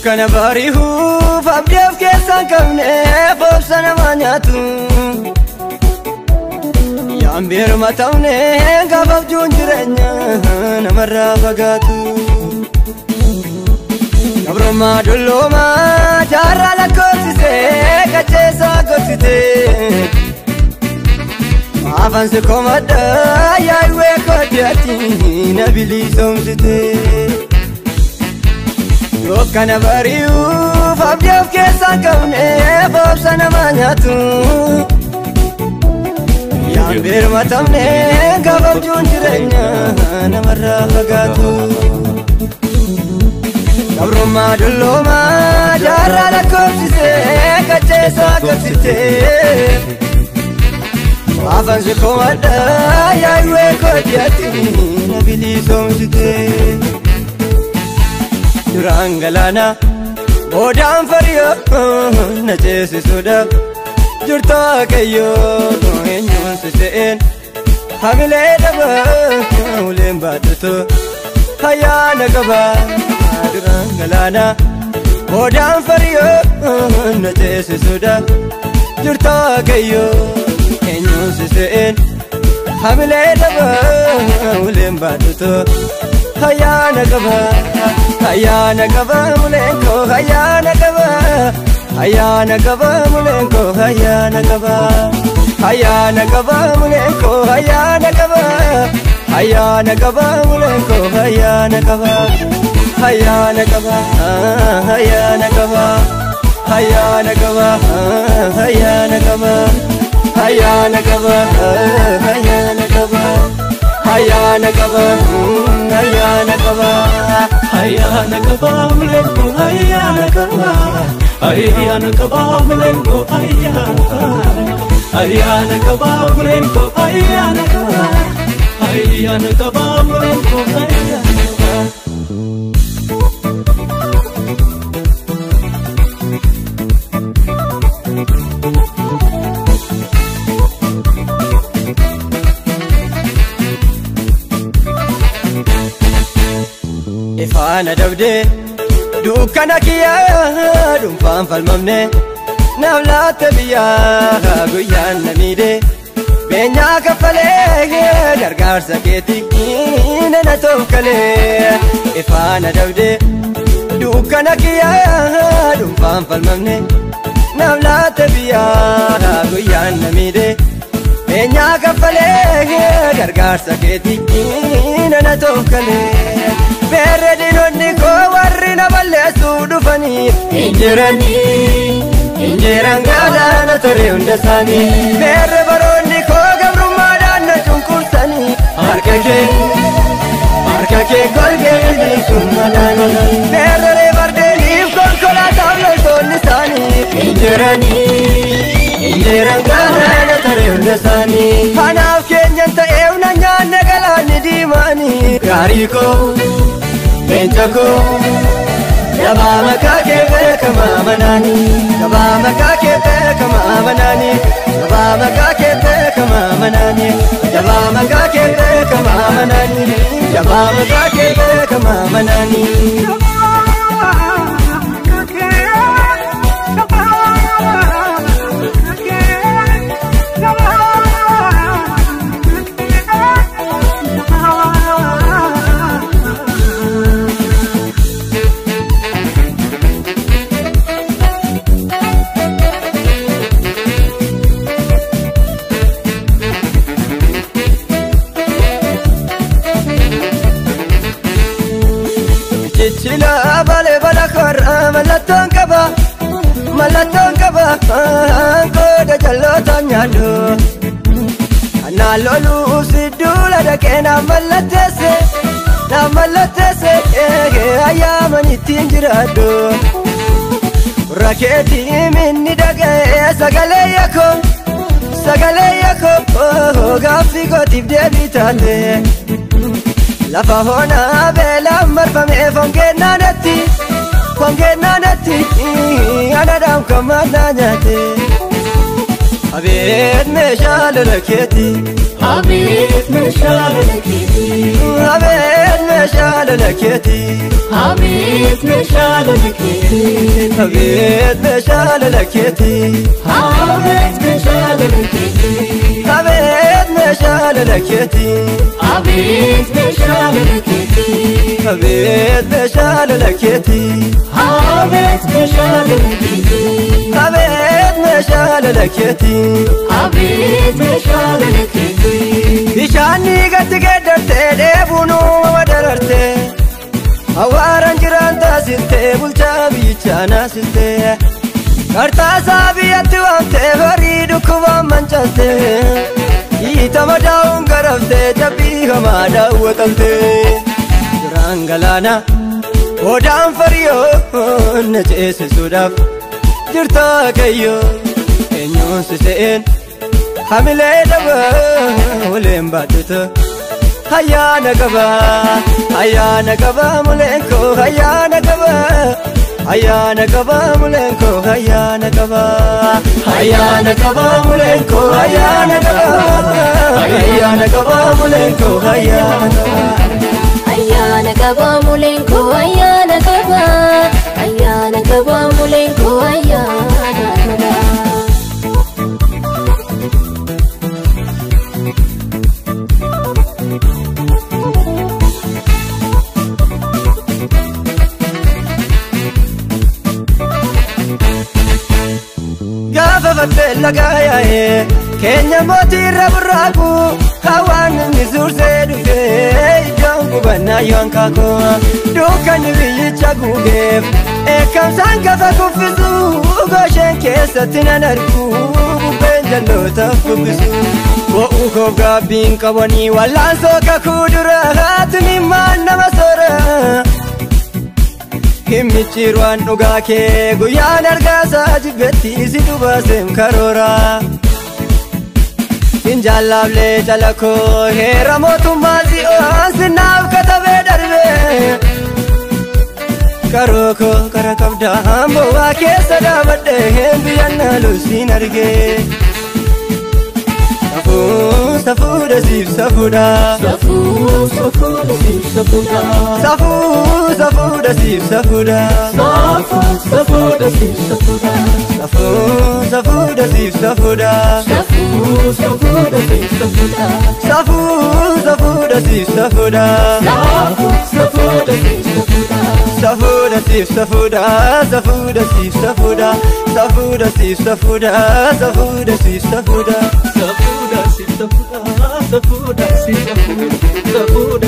Dukkana bari'uuf abdiif keessaan qabne boobsana maanyatu Yaan birma ta'une gaafaf juun jireenya namarraa fagaatu Gabrummaa dulloomaa jaarraa lakkoofsisee qaceessaa gorsitee Afaan si komadda yaayuwee koddaatti na bilisoomsitee Dukkana bari'uuf abdiif keessaan qabne boobsana maanyatu Yaan birma ta'une gaafaf juun jireenya namarraa fagaatu Gabrummaa dulloomaa jaarraa lakkoofsisee qaceessaa gorsitee Afaan si komadda yaayuwee koddaatti na bilisoomsitee Duraan galaana boodaan fariyoo na ceesisuudhaaf jirta Waaqayyoo eenyuun si se'een hamilee dhaba uleen baadhatu ayyaana qaba Duraan galaana boodaan fariyoo na ceesisuudhaaf jirta Waaqayyoo eenyuun si se'een hamilee dhaba uleen baadhatu ayyaana qaba muleenko ayyaana qaba muleenko ayyaana qaba muleenko ayyaana qaba muleenko ayyaana qaba ayyaana qaba ayyaana qaba ayyaana qaba ayyaana qaba ayyaana qaba ayyaana qaba ayyaana qaba ayyaana qaba ayyaana qaba muleenko ayyaana qaba ayyaana qaba muleenko ayyaana qaba muleenko ayyaana qaba ayyaana qaba muleenko ayyaana qaba Ifaana dabdee dukkana kiyyaa dhuunfaan falmamne naaf laatte biyyaa guyyaan na miidhe beenyaa kaffalee gargaarsa keetii nana tokkalee Ifaana dabdee dukkana kiyyaa dhuunfaan falmamne naaf laatte biyyaa guyyaan na miidhe beenyaa kaffalee gargaarsa keetii nana tokkalee Beerre diinonni koo warri na balleessuu dhufanii Injiran galaana ture hunda isaanii Beerre baroonni koo gabrummaadhaan na cunqursanii Harka kee golgee biliisuun madaanii Beerre reebardeeniif konkolaataaf loltoonni isaanii Injiran galaana ture hunda isaanii Kanaaf keenyan ta'eef na nyaanne galaanni diimaanii Gaarii koo Benchako, Yaba makake kama manani, Yaba makake kama manani, Yaba makake kama manani, Yaba makake kama manani, Yaba makake kama manani. Chila bale bala kara malaton kaba ko da jallo tanyado analolu sidula da kena malatese ayamani tinjirado raketi minni daga sagale yako gafi ko tibde bitande Lafa hona bela marfame fongenanati anadam kamadanyate Abet meshal laketi Abet meshal laketi Abet مشال لكيتي حبيت مشال لكيتي حبيت مشال لكيتي حبيت مشال لكيتي حبيت مشال لكيتي حبيت مشال لكيتي حبيت مشال لكيتي حبيت مشال لكيتي حبيت مشال لكيتي حبيت مشال لكيتي بشاني قد قدرت ديبونو ودررت أوارن جران تاسلت بلتا بيچانا سلت كرتا سابيت وامت فريد كوام منچلت يتما داون غرفت جبيها ما داوتلت جران غلانا ودام فريو نجيس سوداف جرتا كيو كنيون سسين حملي دبا ولين بادتا هيا نقبا ملينكو هيا نقبا ملينكو هيا نقبا ملينكو هيا نقبا ملينكو هيا نقبا ملينكو هيا نقبا ملينكو هيا لقايا كينيا موتي ربراكو هوان نزور سيدوكي جانكو بنا يونكاكو دوكا نبي يتشاكو جيب كم سانكا فكوفزو غوشن كيستنا نركو بنجلو تفبسو وأوكو غابين كواني والانسو كاكودورا هاتمي مان نمسورا Himichiruan ugake guyan argasa jibeti siduba sem karora Injalable jalako heramotu mazi asnav katabe darbe Karoko karakabda ambo wake sadabade hembiyanna lusin arge Safu da sif safuda Safu da sif safuda Safu da sif safuda Safu da sif safuda Safu da sif safuda Safu da sif safuda Safu da sif safuda Safu da sif safuda Safu da sif safuda Safu da sif safuda Safu da sif safuda Safu da sif safuda Safu da sif safuda Safu da sif safuda